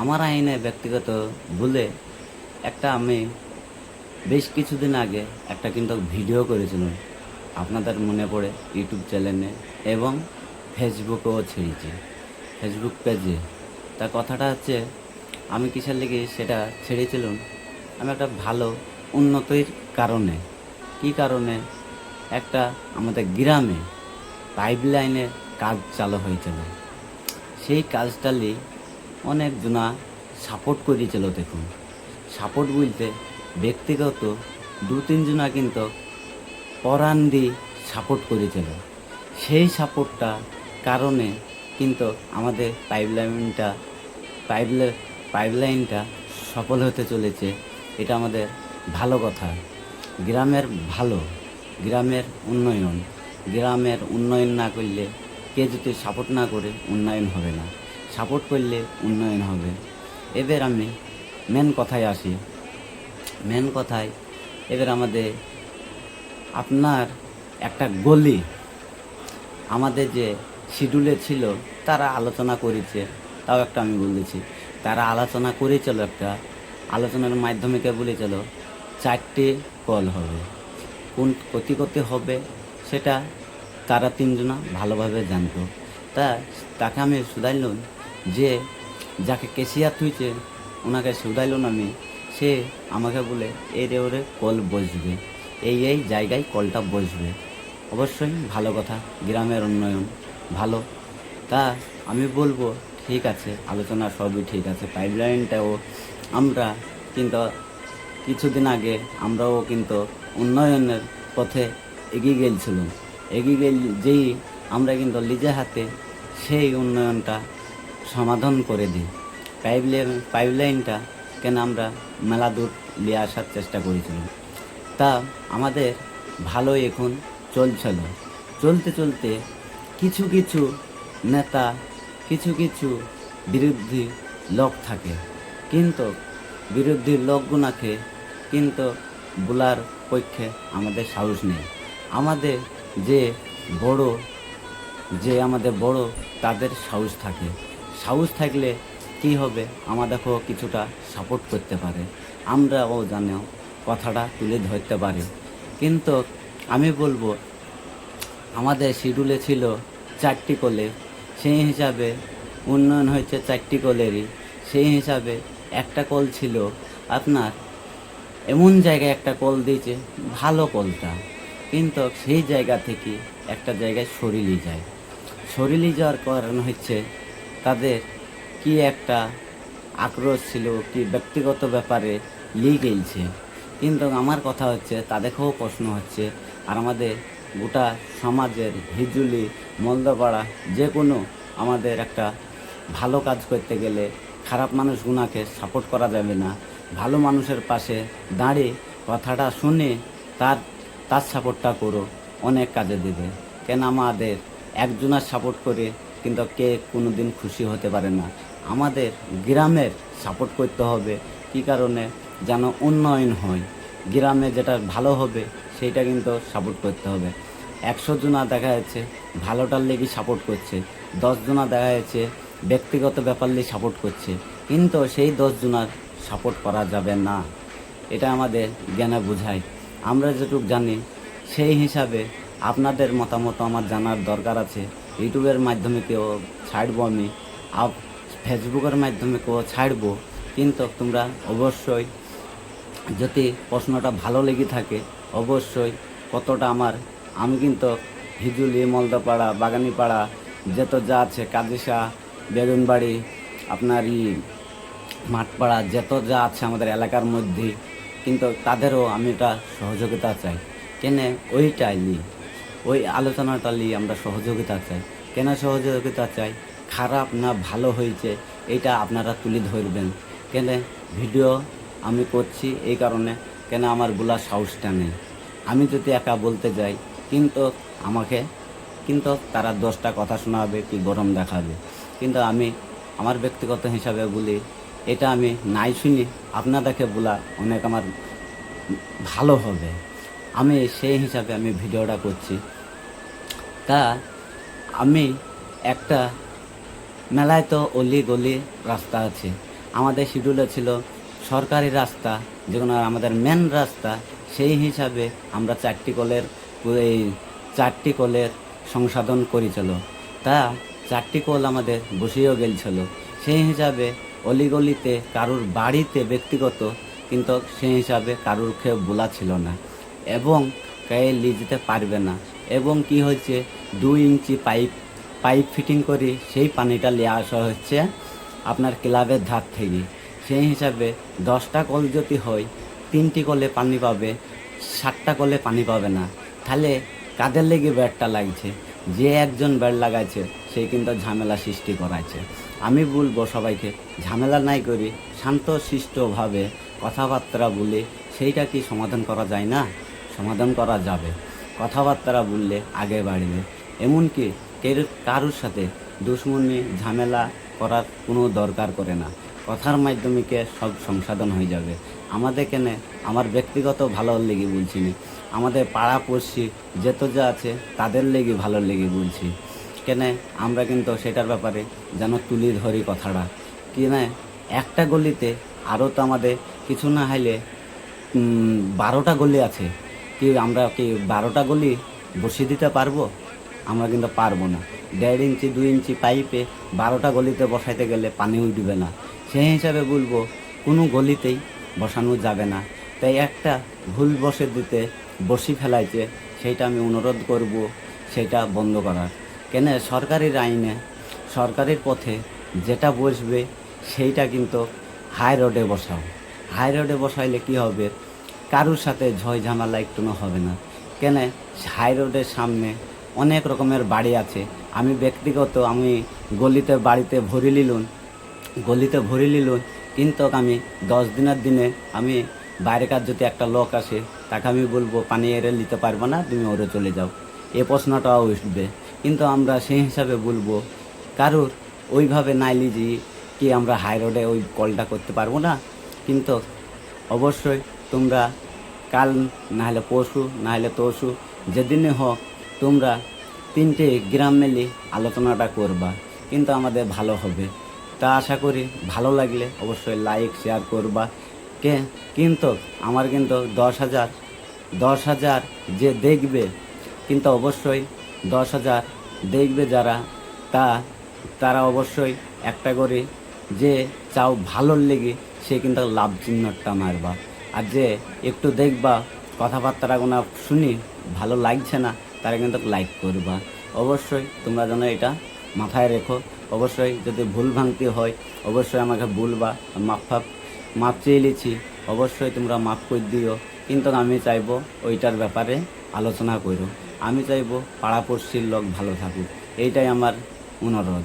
আমার আইনে ব্যক্তিগত বলে একটা আমি বেশ কিছুদিন আগে একটা কিন্তু ভিডিও করেছিলাম, আপনাদের মনে পড়ে, ইউটিউব চ্যানেলে এবং ফেসবুকেও ছেড়েছি, ফেসবুক পেজে। তা কথাটা হচ্ছে, আমি কিসের লেগে সেটা ছেড়েছিলাম, আমি একটা ভালো উন্নতির কারণে। কি কারণে? একটা আমাদের গ্রামে পাইপ লাইনের কাজ চালু হয়েছিল, সেই কাজটালি অনেকজনা সাপোর্ট করেছিল। দেখুন, সাপোর্ট বলতে ব্যক্তিগত দু তিনজনা কিন্তু পরাণ দিয়ে সাপোর্ট করেছিল। সেই সাপোর্টটা কারণে কিন্তু আমাদের পাইপলাইনটা সফল হতে চলেছে। এটা আমাদের ভালো কথা। গ্রামের ভালো, গ্রামের গ্রামের উন্নয়ন না করলে, কে যদি সাপোর্ট না করে উন্নয়ন হবে না, সাপোর্ট করলে উন্নয়ন হবে। এবার আমি মেন কথায় আসি। এবার আমাদের আপনার একটা গলি আমাদের যে শিডিউলে ছিল, তারা আলোচনা করেছে, তাও একটা আমি বলেছি, তারা আলোচনা করেছিল, একটা আলোচনার মাধ্যমে কে বলেছিল 4টে কল হবে। কোন কতি হবে সেটা তারা তিনজনা ভালোভাবে জানতো। তাকে আমি শুধাইলাম, যে যাকে কেসিয়ার থুইছে ওনাকে শুধাইলাম আমি, সে আমাকে বলে ওরে কল বসবে, এই জায়গায় কলটা বসবে। অবশ্যই ভালো কথা, গ্রামের উন্নয়ন ভালো। তা আমি বলবো, ঠিক আছে, আলোচনা সবই ঠিক আছে। পাইপলাইনটাও আমরা কিন্তু কিছুদিন আগে আমরাও কিন্তু উন্নয়নের পথে এগিয়ে গেছিলাম। যেই আমরা কিন্তু নিজে হাতে সেই উন্নয়নটা সমাধান করে দিই। পাইপলাইনটা কেন আমরা মেলা দূর নিয়ে আসার চেষ্টা করেছিলাম। তা আমাদের ভালোই এখন চলছিল। চলতে কিছু কিছু নেতা, কিছু বিরোধী লোক থাকে, কিন্তু বিরোধী লোকগুনাকে কিন্তু বলার পক্ষে আমাদের সাহস নেই। আমাদের আমাদের বড় তাদের সাহস থাকে। সাহস থাকলে কি হবে, আমাদেরকেও কিছুটা সাপোর্ট করতে পারে, আমরাও জানো কথাটা তুলে ধরতে পারি। কিন্তু আমি বলবো, আমাদের শিডিউলে ছিল 4টি কলে, সেই হিসাবে উন্নয়ন হয়েছে 4টি কলেরই। সেই হিসাবে একটা কল ছিল আপনার এমন জায়গায়, একটা কল দিয়েছে ভালো কলটা, কিন্তু সেই জায়গা থেকে একটা জায়গায় সরিয়ে যাওয়ার কারণ হচ্ছে তাদের কি একটা আক্রোশ ছিল, কি ব্যক্তিগত ব্যাপারে গেলছে। কিন্তু আমার কথা হচ্ছে, তাদেরকেও প্রশ্ন হচ্ছে, আর আমাদের গোটা সমাজের হিজুলি মলদপাড়া যে কোনো আমাদের একটা ভালো কাজ করতে গেলে খারাপ মানুষগুনাকে সাপোর্ট করা যাবে না। ভালো মানুষের পাশে দাঁড়িয়ে কথাটা শুনে তার সাপোর্টটা করো, অনেক কাজে দেবে। কেন আমাদের একজনের সাপোর্ট করে কিন্তু কে কোনো দিন খুশি হতে পারে না। আমাদের গ্রামের সাপোর্ট করতে হবে। কী কারণে? যেন উন্নয়ন হয়, গ্রামে যেটা ভালো হবে সেইটা কিন্তু সাপোর্ট করতে হবে। 100 জনা দেখা যাচ্ছে ভালোটার লেগে সাপোর্ট করছে, 10 জনা দেখা যাচ্ছে ব্যক্তিগত ব্যাপার নিয়ে সাপোর্ট করছে, কিন্তু সেই 10 জনার সাপোর্ট করা যাবে না। এটা আমাদের জ্ঞানে বোঝায়। আমরা যেটুকু জানি সেই হিসাবে আপনাদের মতামত আমার জানার দরকার আছে। ইউটিউবের মাধ্যমে কেউ ছাড়বো, আমি ফেসবুকের মাধ্যমে কেউ ছাড়বো, কিন্তু তোমরা অবশ্যই যদি প্রশ্নটা ভালো লেগে থাকে, অবশ্যই কতটা আমি কিন্তু হিজুলি, মলদাপাড়া, বাগানিপাড়া যা আছে, কাজিসা, বেগুনবাড়ি, আপনার মাঠপাড়া যা আছে আমাদের এলাকার মধ্যে, কিন্তু তাদেরও আমি এটা সহযোগিতা চাই। ওই আলোচনাটা আমরা সহযোগিতা চাই। কেন সহযোগিতা চাই? খারাপ না ভালো হয়েছে এটা আপনারা তুলে ধরবেন। ভিডিও আমি করছি এই কারণে, আমার বলার সাহসটা নেই। আমি যদি একা বলতে যাই কিন্তু তারা 10টা কথা শোনাবে, কি গরম দেখাবে। কিন্তু আমি আমার ব্যক্তিগত হিসাবে বলি, এটা আমি নাই শুনি আপনাদেরকে বলা অনেক আমার ভালো হবে। আমি সেই হিসাবে আমি ভিডিওটা করছি। তা আমি একটা মেলায় তো অলি গলি রাস্তা আছে, আমাদের শিডিউলে ছিল সরকারি রাস্তা, যেগুলো আমাদের মেন রাস্তা, সেই হিসাবে আমরা 4টি কলের সংশোধন করেছিল। তা 4টি কল আমাদের বসিয়েও গেছিল। সেই হিসাবে অলিগলিতে কারুর বাড়িতে ব্যক্তিগত, কিন্তু সেই হিসাবে কারুর কেউ বলা ছিল না এবং কেউ লিজতে পারবে না। এবং কি হচ্ছে, 2 ইঞ্চি পাইপ ফিটিং করে সেই পানিটা নিয়ে আসা হচ্ছে আপনার ক্লাবের ধার থেকে। সেই হিসাবে 10টা কল যদি হয়, 3টি কলে পানি পাবে, 7টা কলে পানি পাবে না। তাহলে কাদের লেগে ব্যাটটা লাগছে? যে একজন ব্যাট লাগাইছে সেই কিন্তু ঝামেলা সৃষ্টি করাইছে। আমি বলবো সবাইকে, ঝামেলা নাই করি শান্ত শিষ্টভাবে কথাবার্তা বলে সেইটা কি সমাধান করা যায় না? সমাধান করা যাবে। কথাবার্তা বললে আগে বাড়বে। এমনকি কারোর সাথে দুশ্মনী ঝামেলা করার কোনো দরকার করে না। কথার মাধ্যমে সব সংশোধন হয়ে যাবে। আমাদের কেনে আমার ব্যক্তিগত ভালোর লেগে বলছি না, আমাদের পাড়াপড়শি যা আছে তাদের লেগে ভালোর লেগে বলছি। কেনে আমরা কিন্তু সেটার ব্যাপারে যেন তুলি ধরি কথাটা। কি না, একটা গলিতে আরও তো আমাদের কিছু না হইলে 12টা গলি আছে। কি আমরা কি 12টা গলি বসিয়ে দিতে পারবো? আমরা কিন্তু পারবো না। 1.5 ইঞ্চি 2 ইঞ্চি পাইপে 12টা গলিতে বসাইতে গেলে পানি উঠবে না। সেই হিসাবে বলবো কোনো গলিতেই বসানো যাবে না। তাই একটা ভুল বসি ফেলাইছে, সেইটা আমি অনুরোধ করব সেটা বন্ধ করার। কেন, সরকারি আইনে সরকারের পথে যেটা বসবে সেইটা কিন্তু হাই রোডে বসাও। হাই রোডে বসাইলে কি হবে, কারুর সাথে ঝয় ঝামেলা একটুও হবে না। কেন, হাই রোডের সামনে অনেক রকমের বাড়ি আছে। আমি ব্যক্তিগত গলিতে ভরি লিলুন, কিন্তু আমি 10 দিনের দিনে আমি বাইরেকার যদি একটা লোক আসে তাকে আমি বলবো পানি এড়ে নিতে পারবো না, তুমি ওরে চলে যাও, এ প্রশ্নটাও উঠবে। কিন্তু আমরা সেই হিসাবে বলবো কারুর ওইভাবে নাই লিজি কি আমরা হাই রোডে ওই কলটা করতে পারবো না। কিন্তু অবশ্যই তোমরা কাল না হলে পরশু না হলে তরশু যেদিনে হোক তোমরা 3টে গ্রাম মিলে আলোচনাটা করবা, কিন্তু আমাদের ভালো হবে। তা আশা করি ভালো লাগলে অবশ্যই লাইক শেয়ার করবা। কিন্তু আমার কিন্তু 10,000 যে দেখবে, কিন্তু অবশ্যই 10,000 দেখবে যারা, তারা অবশ্যই একটা করে যে চাও ভালোর লেগে সে কিন্তু লাভ চিহ্নটা মারবা। আর যে একটু দেখবা কথাবার্তাগুলো শুনি ভালো লাগছে না, তারা কিন্তু লাইক করবা। অবশ্যই তোমরা যেন এটা মাথায় রেখো। অবশ্যই যদি ভুল ভ্রান্তি হয় অবশ্যই আমাকে বলবা, মাপ চেয়ে নিচ্ছি, অবশ্যই তোমরা মাফ করে দিও। কিন্তু আমি চাইবো ওইটার ব্যাপারে আলোচনা করো। আমি চাইবো পাড়াপড়শির লোক ভালো থাকুক, এইটাই আমার অনুরোধ।